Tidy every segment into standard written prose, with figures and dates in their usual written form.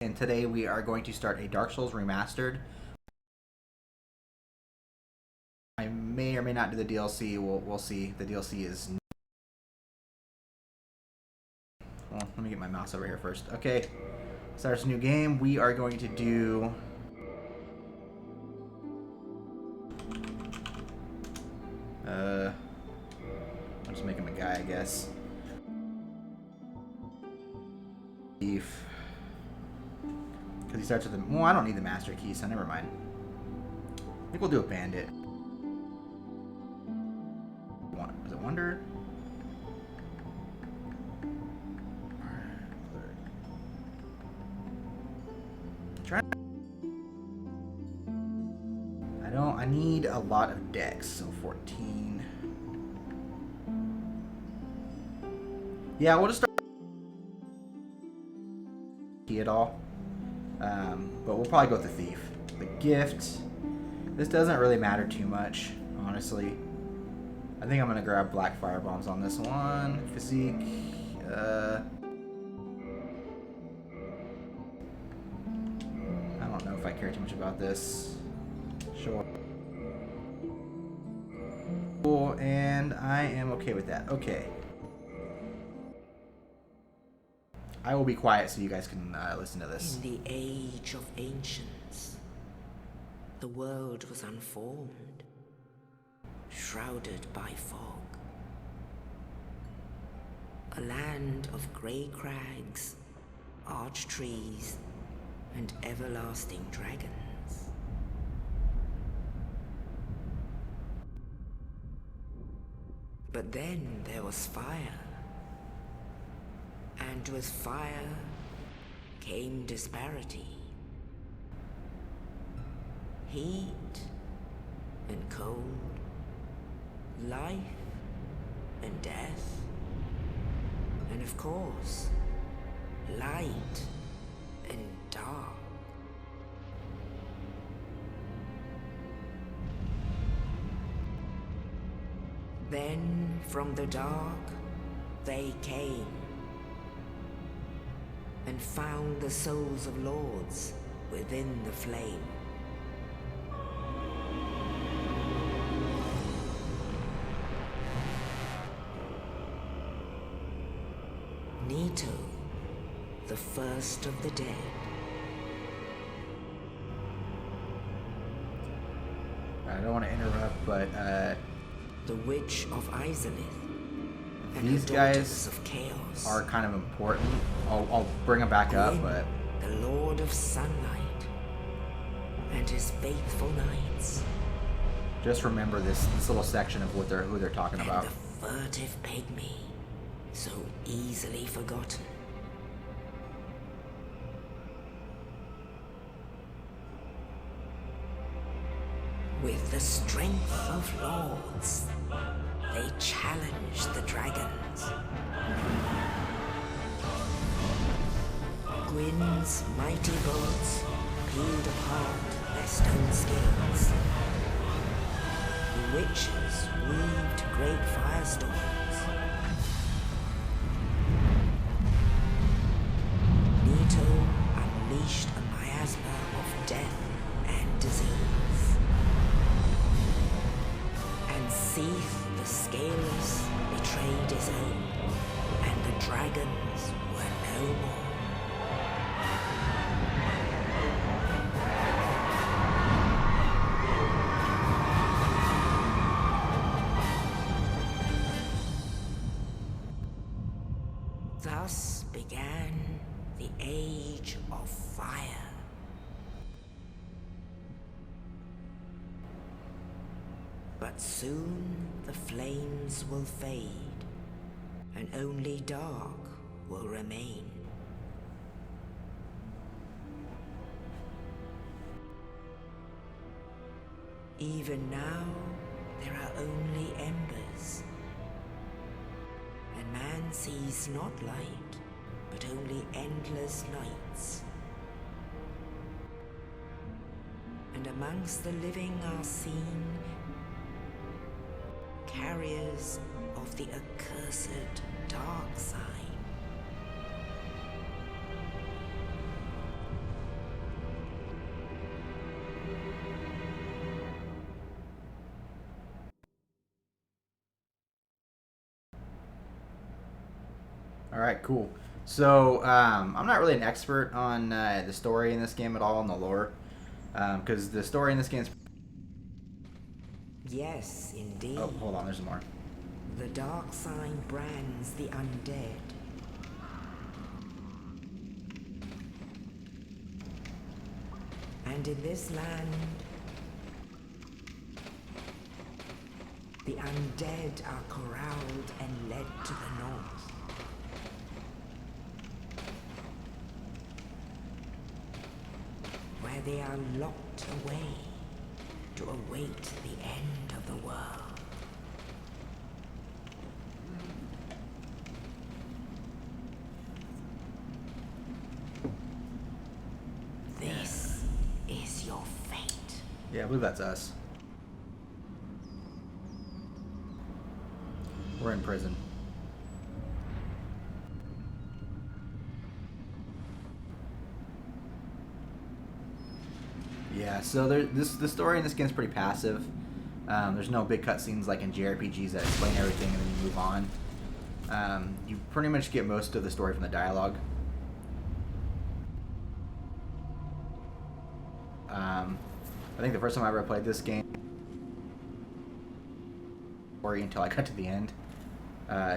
and today we are going to start a Dark Souls Remastered. I may or may not do the DLC. We'll see. The DLC is... Well, let me get my mouse over here first. Okay, starts a new game. We are going to do... I'll just make him a guy, I guess. Beef. Because he starts with the... Well, I don't need the master key, so never mind. I think we'll do a bandit. Is it Wonder? I need a lot of decks, so 14. Yeah, we'll just start key at all. But we'll probably go with the thief. The gift. This doesn't really matter too much, honestly. I think I'm gonna grab black fire bombs on this one. Physique. I don't know if I care too much about this. Sure. Cool, and I am okay with that. Okay. I will be quiet so you guys can listen to this. In the age of ancients, the world was unformed, shrouded by fog. A land of grey crags, arch trees, and everlasting dragons. But then there was fire. And with fire came disparity. Heat and cold, life and death, and of course, light and dark. Then from the dark they came and found the souls of lords within the flame. Nito, the first of the dead. I don't want to interrupt, but The Witch of Izalith. these guys of chaos are kind of important. I'll bring them back up, but the Lord of Sunlight and his faithful knights. just remember this little section of what who they're talking about. And the furtive pygmy, so easily forgotten. With the strength of lords, they challenged the dragons. Gwyn's mighty bullets peeled apart their stone scales. The witches weaved great firestorms. Nito unleashed a miasma of death and disease. And Seath the Scaleless betrayed his own, and the dragons were no more. Thus began the Age of Fire. But soon the flames will fade, and only dark will remain. Even now, there are only embers, and man sees not light, but only endless nights. And amongst the living are seen carriers of the accursed dark side. All right, cool. So I'm not really an expert on the story in this game at all, in the lore, because the story in this game is... Yes, indeed. Oh, hold on, there's more. The dark sign brands the undead. And in this land, the undead are corralled and led to the north. Where they are locked away to await the end of the world. This is your fate. Yeah, I believe that's us. We're in prison. Yeah, so the story in this game is pretty passive. There's no big cutscenes like in JRPGs that explain everything and then you move on. You pretty much get most of the story from the dialogue. I think the first time I ever played this game, until I got to the end.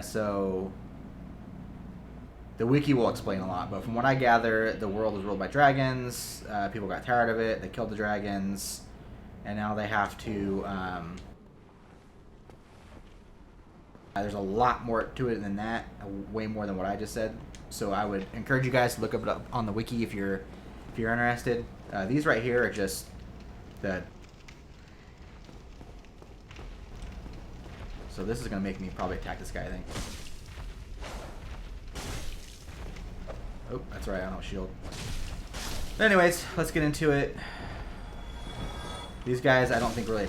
So the wiki will explain a lot, but from what I gather, the world was ruled by dragons. People got tired of it. They killed the dragons, and now they have to. There's a lot more to it than that, way more than what I just said. So I would encourage you guys to look it up on the wiki if you're interested. These right here are just the. So this is gonna make me probably attack this guy, I think. Oh, that's right, I don't have a shield. But anyways, let's get into it. These guys, I don't think really...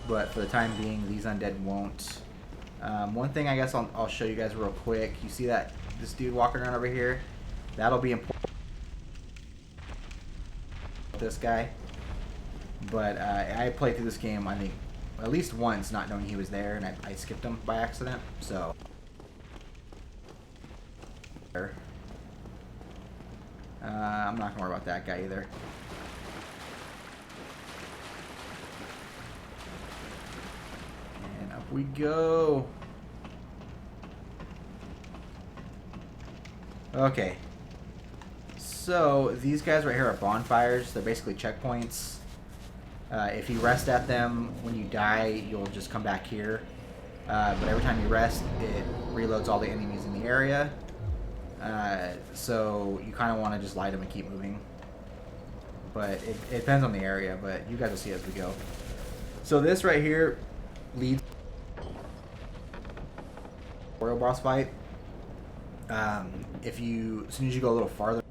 But for the time being, these undead won't. One thing I guess I'll show you guys real quick. You see this dude walking around over here? That'll be important. This guy. But I played through this game, I think, at least once, not knowing he was there, and I skipped him by accident, so... I'm not gonna worry about that guy either. And up we go. Okay. So, these guys right here are bonfires. They're basically checkpoints. If you rest at them, when you die, you'll just come back here. But every time you rest, it reloads all the enemies in the area. So you kind of want to just light them and keep moving. But it depends on the area, but you guys will see as we go. So this right here leads Royal boss fight. As soon as you go a little farther,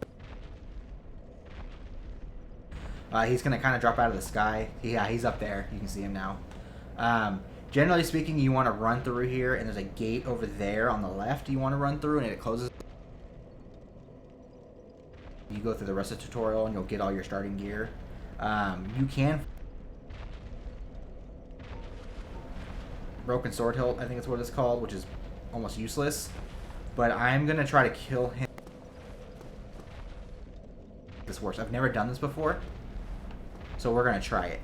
he's going to kind of drop out of the sky. Yeah, he's up there. You can see him now. Generally speaking, you want to run through here, and there's a gate over there on the left you want to run through, and it closes. You go through the rest of the tutorial, and you'll get all your starting gear. You can... Broken Sword Hilt, I think it's what it's called, which is almost useless. But I'm going to try to kill him. This works. I've never done this before. So we're going to try it.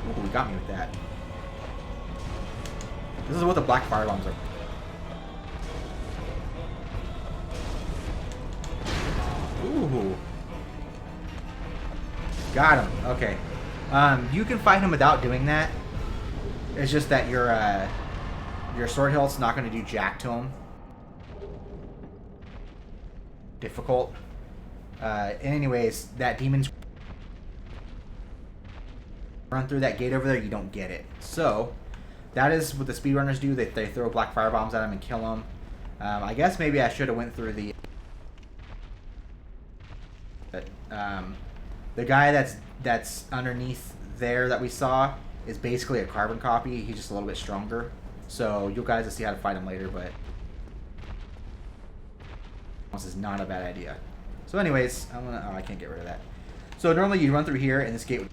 Ooh, he got me with that. This is what the black fire bombs are. Ooh. Got him. Okay. You can fight him without doing that. It's just that your sword hilt's not going to do jack to him. Difficult. Anyways, that demon's run through that gate over there, you don't get it. So, that is what the speedrunners do. They throw black fire bombs at him and kill him. I guess maybe I should have went through the... the guy that's underneath there that we saw is basically a carbon copy. He's just a little bit stronger. So, you guys will see how to fight him later, but... this is not a bad idea. So anyways, I'm gonna... Oh, I can't get rid of that. So normally you run through here, and this gate would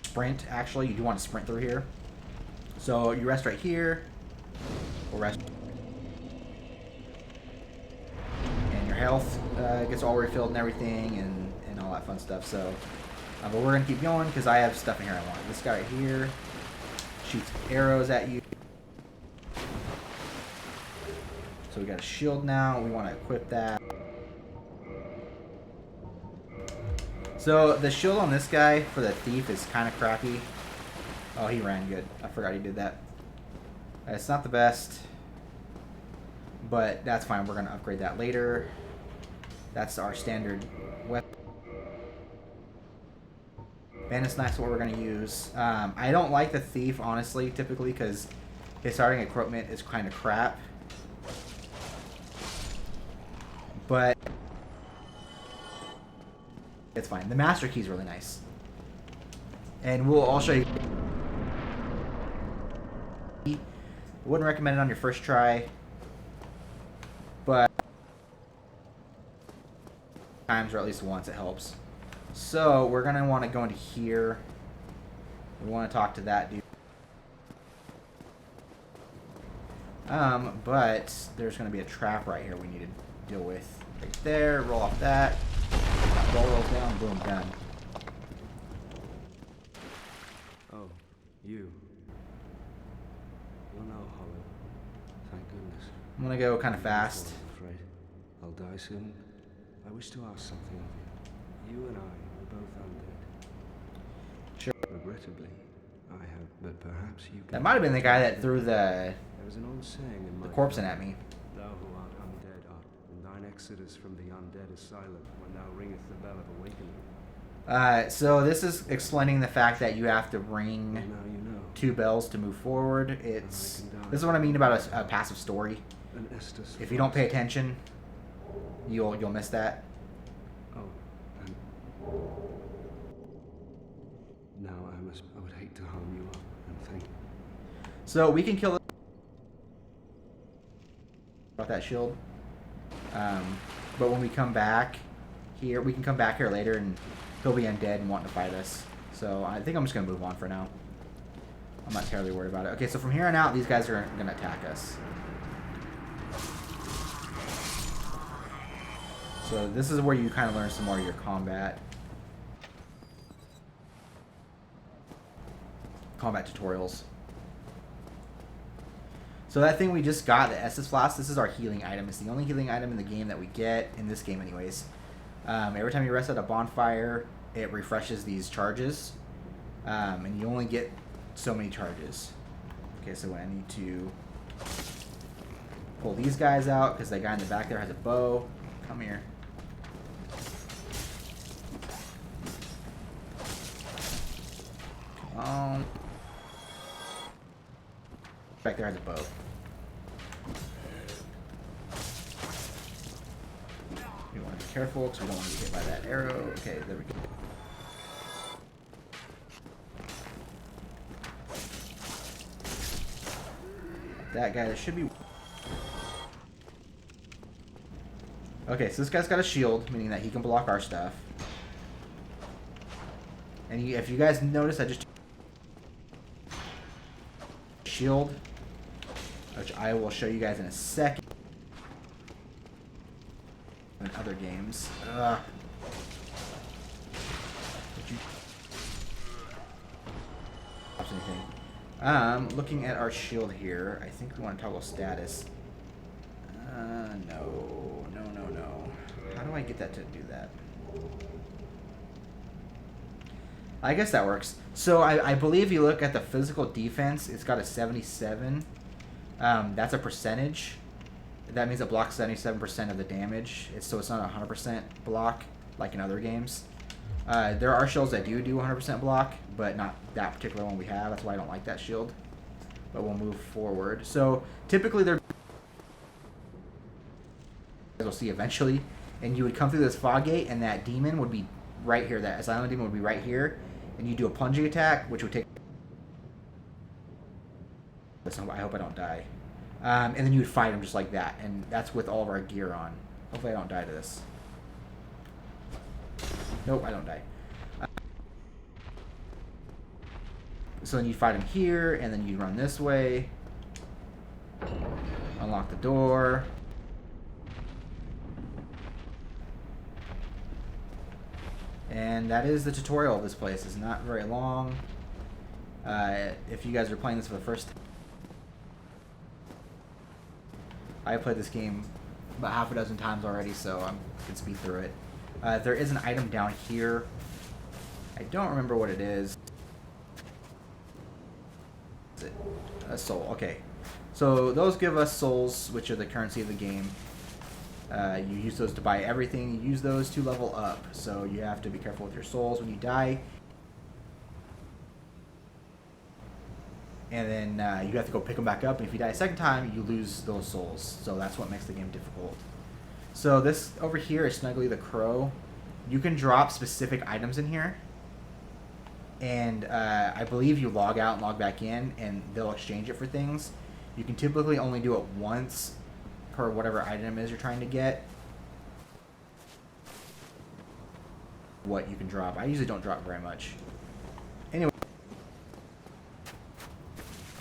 sprint. Actually, you do want to sprint through here. So you rest right here. We'll rest. And your health gets all refilled and everything, and all that fun stuff. So, but we're gonna keep going because I have stuff in here I want. This guy right here shoots arrows at you. So we got a shield now. We want to equip that. So the shield on this guy for the thief is kind of crappy. Oh, he ran good. I forgot he did that. It's not the best, but that's fine. We're going to upgrade that later. That's our standard weapon. Bandit's Knife's what we're going to use. I don't like the thief, honestly, typically, because his starting equipment is kind of crap. But it's fine. The master key is really nice. And I'll show you. Wouldn't recommend it on your first try, but times or at least once it helps. So we're gonna want to go into here. We want to talk to that dude. But there's gonna be a trap right here we need to deal with. Right there. Roll off that. That ball rolls down. Boom. Done. Oh, you. You're now hollow. Thank goodness. I'm gonna go kind of fast. I'm afraid I'll die soon. I wish to ask something of you. You and I are both undead. Sure. Regrettably, I have, but perhaps you can. That might have been the guy that threw the There is an old saying in my corpse in at me. Thou who art undead art, and thine exodus from the undead is silent when thou ringeth the bell of awakening. So this is explaining the fact that you have to ring Now you know. 2 bells to move forward. This is what I mean about a passive story. An Estus If you don't pay attention, you'll miss that. Oh, and now I would hate to harm you up and think. So we can kill about that shield. But when we come back here, we can come back here later and he'll be undead and wanting to fight us. So I think I'm just gonna move on for now. I'm not terribly worried about it. Okay, so from here on out, these guys are gonna attack us. So this is where you kind of learn some more of your combat tutorials. So that thing we just got, the Estus Flask, this is our healing item. It's the only healing item in the game that we get, in this game anyways. Every time you rest at a bonfire, it refreshes these charges. And you only get so many charges. Okay, so I need to pull these guys out, because that guy in the back there has a bow. Come here. Come on. Back there has a bow. We want to be careful because we don't want to get hit by that arrow. Okay, there we go. That guy, there should be... Okay, so this guy's got a shield, meaning that he can block our stuff. And if you guys notice, I just... shield, which I will show you guys in a second. In other games. Did you... anything? Looking at our shield here, I think we want to toggle status. No. How do I get that to do that? I guess that works. So I believe if you look at the physical defense, it's got a 77. That's a percentage. That means it blocks 77% of the damage. So it's not a 100% block like in other games. There are shields that do 100% block, but not that particular one we have. That's why I don't like that shield. But we'll move forward. So typically they're... as we'll see eventually. And you would come through this fog gate, and that demon would be right here. That asylum demon would be right here. And you do a plunging attack, which would take... Listen, I hope I don't die. And then you would fight him just like that. And that's with all of our gear on. Hopefully I don't die to this. Nope, I don't die. So then you fight him here, and then you run this way. Unlock the door. And that is the tutorial of this place. It's not very long. If you guys are playing this for the first time, I played this game about half a dozen times already, so I can speed through it. There is an item down here. I don't remember what it is. Is it a soul? Okay. So those give us souls, which are the currency of the game. You use those to buy everything. You use those to level up. So you have to be careful with your souls when you die. And then you have to go pick them back up. And if you die a second time, you lose those souls. So that's what makes the game difficult. So this over here is Snuggly the Crow. You can drop specific items in here. And I believe you log out and log back in, and they'll exchange it for things. You can typically only do it once per whatever item it is you're trying to get. What you can drop. I usually don't drop very much. Anyway.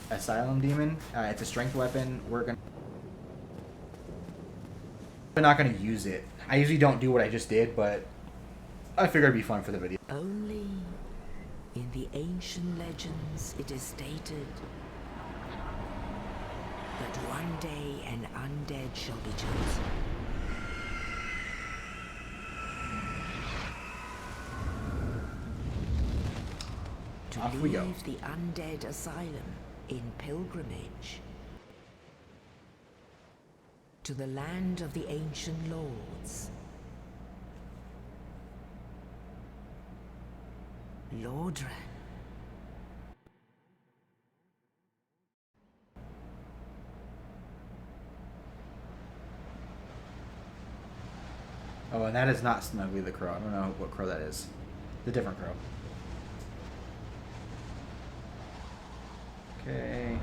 Asylum Demon. It's a strength weapon. We're not going to use it. I usually don't do what I just did, but I figured it'd be fun for the video. Only in the ancient legends it is stated that one day an undead shall be chosen. Off we go. Leave the undead asylum in pilgrimage to the land of the ancient lords. Lordran. Oh, and that is not Snuggly the Crow. I don't know what crow that is. It's a different crow. Okay.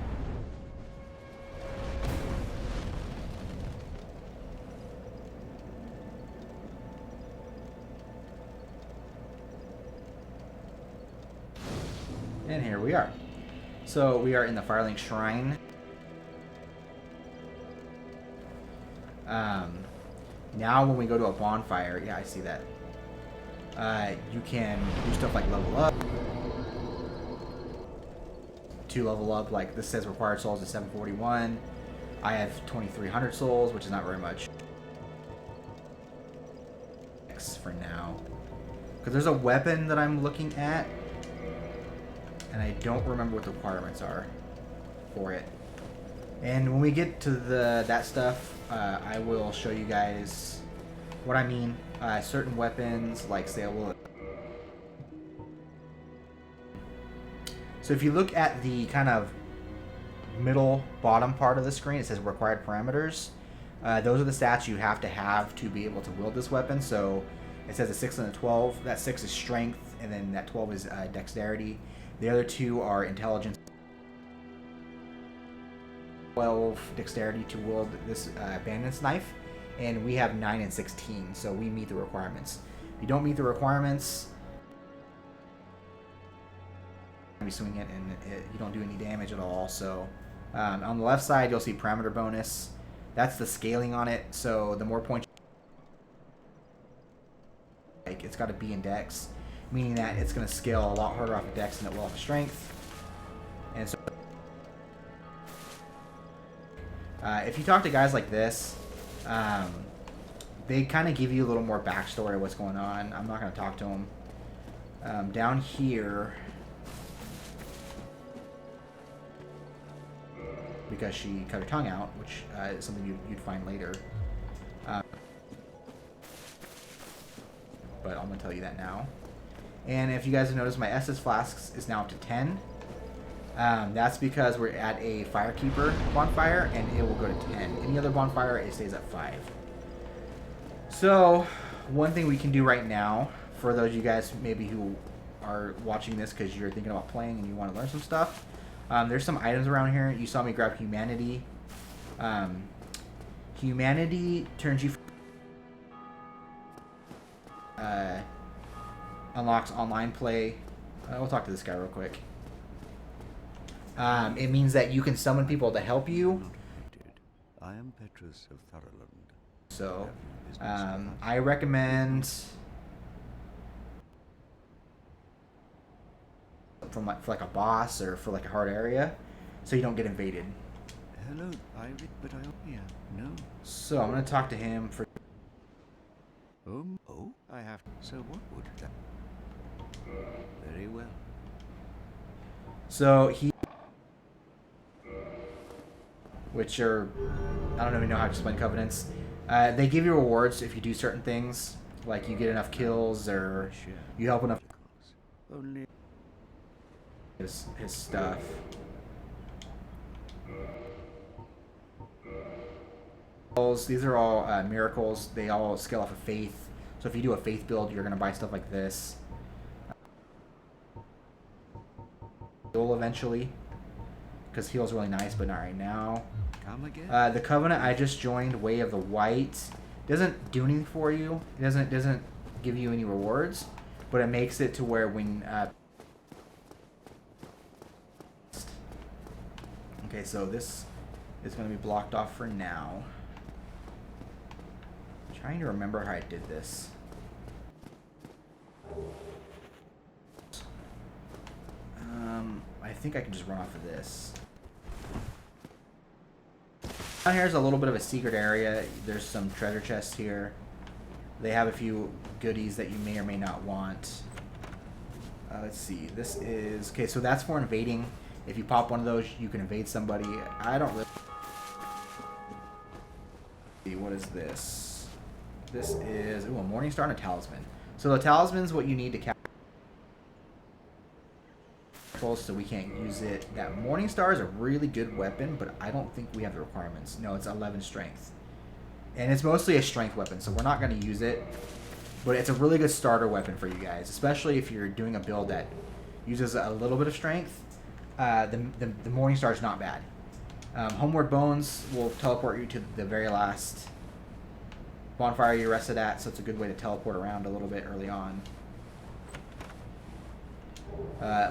And here we are. So we are in the Firelink Shrine. Now when we go to a bonfire, yeah, I see that. You can do stuff like level up. To level up, like this says required souls is 741. I have 2,300 souls, which is not very much. For now. Because there's a weapon that I'm looking at. And I don't remember what the requirements are for it. And when we get to that stuff, I will show you guys what I mean. Certain weapons, like say, so if you look at the kind of middle bottom part of the screen, it says required parameters. Those are the stats you have to be able to wield this weapon. So it says a 6 and a 12. That 6 is strength, and then that 12 is dexterity. The other two are intelligence. 12 dexterity to wield this bandit's knife, and we have 9 and 16, so we meet the requirements. If you don't meet the requirements, you'll be swinging it, and you don't do any damage at all. So on the left side, you'll see parameter bonus. That's the scaling on it. So the more points, like it's got a B in dex, meaning that it's going to scale a lot harder off of dex than it will off of strength. And so if you talk to guys like this, they kind of give you a little more backstory of what's going on. I'm not going to talk to them. Down here, because she cut her tongue out, which is something you'd find later. But I'm going to tell you that now. And if you guys have noticed, my Estus flasks is now up to 10. That's because we're at a Firekeeper bonfire, and it will go to 10. Any other bonfire, it stays at 5. So, one thing we can do right now, for those of you guys maybe who are watching this because you're thinking about playing and you want to learn some stuff, there's some items around here. You saw me grab Humanity. Humanity turns you unlocks online play. We'll talk to this guy real quick. It means that you can summon people to help you. I am Petrus of Tharaland. So, I recommend for like a boss or for like a hard area, so you don't get invaded. Hello, but I yeah, no. So I'm gonna talk to him for. Oh, I have. So what would that? Very well. So he, which are, I don't even know how to explain covenants. They give you rewards if you do certain things, like you get enough kills or you help enough. Only His stuff. These are all miracles. They all scale off of faith. So if you do a faith build, you're gonna buy stuff like this. Heal eventually, because heal's really nice, but not right now. come again. The covenant I just joined, Way of the White, doesn't do anything for you. It doesn't give you any rewards, but it makes it to where when okay, so this is going to be blocked off for now. I'm trying to remember how I did this. I think I can just run off of this. Down here is a little bit of a secret area. There's some treasure chests here. They have a few goodies that you may or may not want. Let's see. This is... Okay, so that's for invading. If you pop one of those, you can invade somebody. I don't really... What is this? This is... Ooh, a Morning Star and a Talisman. So the Talisman's what you need to capture, so we can't use it. That Morning Star is a really good weapon, but I don't think we have the requirements. No, it's 11 strength. And it's mostly a strength weapon, so we're not going to use it. But it's a really good starter weapon for you guys, especially if you're doing a build that uses a little bit of strength. The Morning Star is not bad. Homeward Bones will teleport you to the very last bonfire you rested at, so it's a good way to teleport around a little bit early on.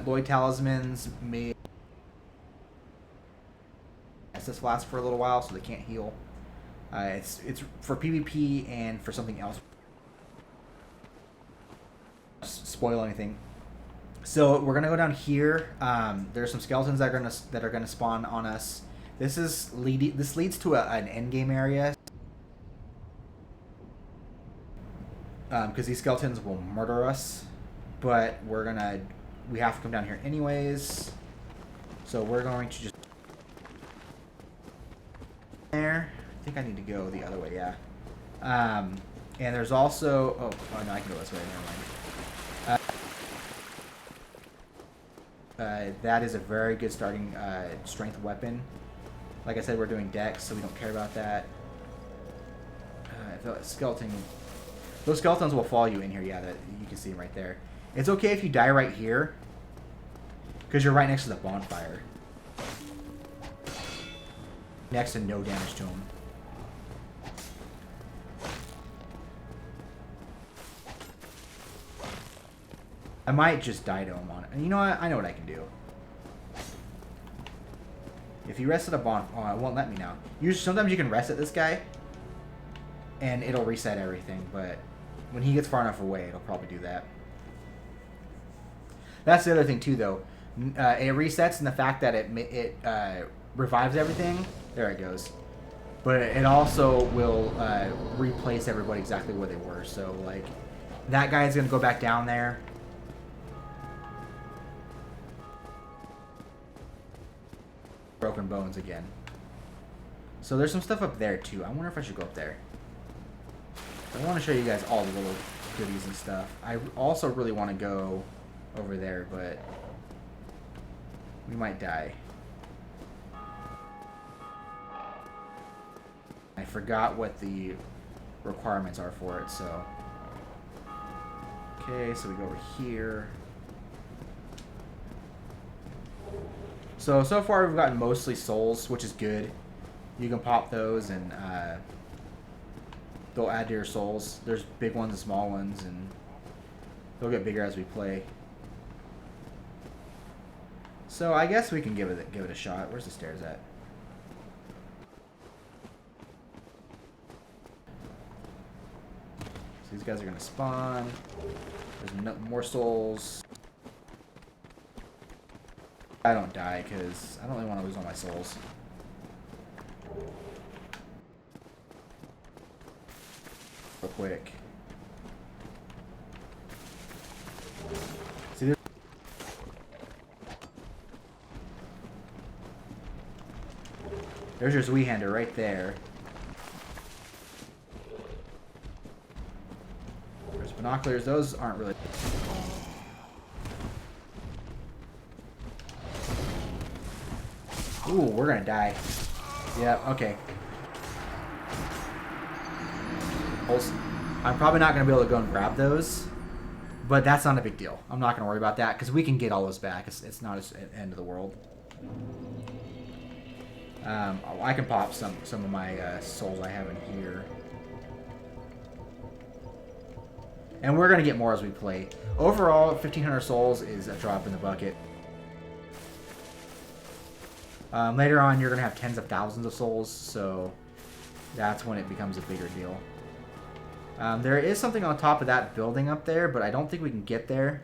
Lloyd Talismans may this lasts for a little while, so they can't heal. It's for PvP and for something else. Spoil anything. So we're gonna go down here. There's some skeletons that are gonna spawn on us. This leads to an end game area. Because these skeletons will murder us, but we have to come down here anyways. So we're going to just there. I think I need to go the other way, yeah. And there's also oh no, I can go this way. Never mind. That is a very good starting strength weapon. Like I said, we're doing dex, so we don't care about that. I feel like those skeletons will follow you in here. Yeah, that you can see them right there. It's okay if you die right here, because you're right next to the bonfire. Next to no damage to them. I might just die to him on it. And you know what? I know what I can do. If you rest at a bonfire... Oh, it won't let me now. Sometimes you can rest at this guy, and it'll reset everything, but when he gets far enough away, it'll probably do that. That's the other thing, too, though. It resets in the fact that it revives everything. There it goes. But it also will replace everybody exactly where they were. So, like, that guy's going to go back down there. Broken bones again. So there's some stuff up there, too. I wonder if I should go up there. I want to show you guys all the little goodies and stuff. I also really want to go over there, but we might die. I forgot what the requirements are for it, so... Okay, so we go over here. So far we've gotten mostly souls, which is good. You can pop those and they'll add to your souls. There's big ones and small ones, and They'll get bigger as we play. So I guess we can give it a shot. Where's the stairs at? So these guys are gonna spawn. There's no more souls. I don't die because I don't really want to lose all my souls. Real quick. See, there's your Zweihander right there. There's binoculars. Those aren't really... Ooh, we're gonna die. Yeah, okay. I'm probably not gonna be able to go and grab those, but that's not a big deal. I'm not gonna worry about that because we can get all those back. It's not the end of the world. I can pop some of my souls I have in here, and we're gonna get more as we play. Overall, 1,500 souls is a drop in the bucket. Later on, you're going to have tens of thousands of souls, so that's when it becomes a bigger deal. There is something on top of that building up there, but I don't think we can get there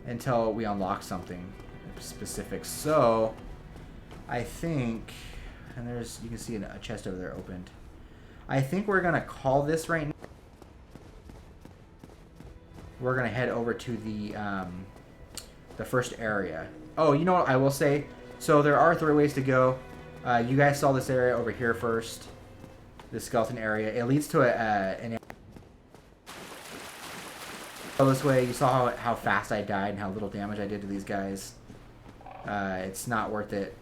until we unlock something specific. So, I think... And there's, you can see a chest over there opened. I think we're going to call this right now. We're going to head over to the first area. Oh, you know what I will say? So there are 3 ways to go. You guys saw this area over here first. This skeleton area. It leads to an area. Go this way. You saw how fast I died and how little damage I did to these guys. It's not worth it.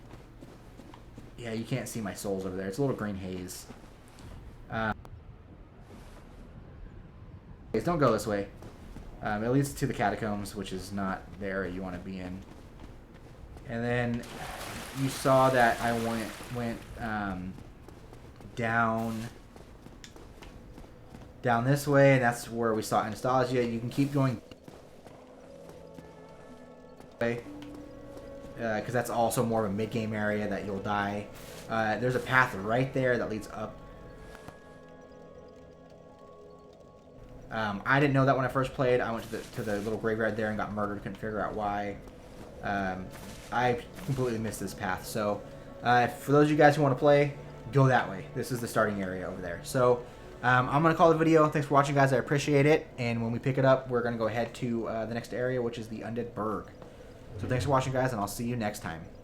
Yeah, you can't see my souls over there. It's a little green haze. Don't go this way. It leads to the catacombs, which is not the area you want to be in. And then you saw that I went down this way, and that's where we saw Nostalgia. You can keep going, because that's also more of a mid-game area that you'll die. There's a path right there that leads up. I didn't know that when I first played. I went to the little graveyard there and got murdered. Couldn't figure out why. I completely missed this path. So, for those of you guys who want to play, go that way. This is the starting area over there. So, I'm going to call the video. Thanks for watching, guys. I appreciate it. And when we pick it up, we're going to go ahead to the next area, which is the Undead Burg. So, thanks for watching, guys, and I'll see you next time.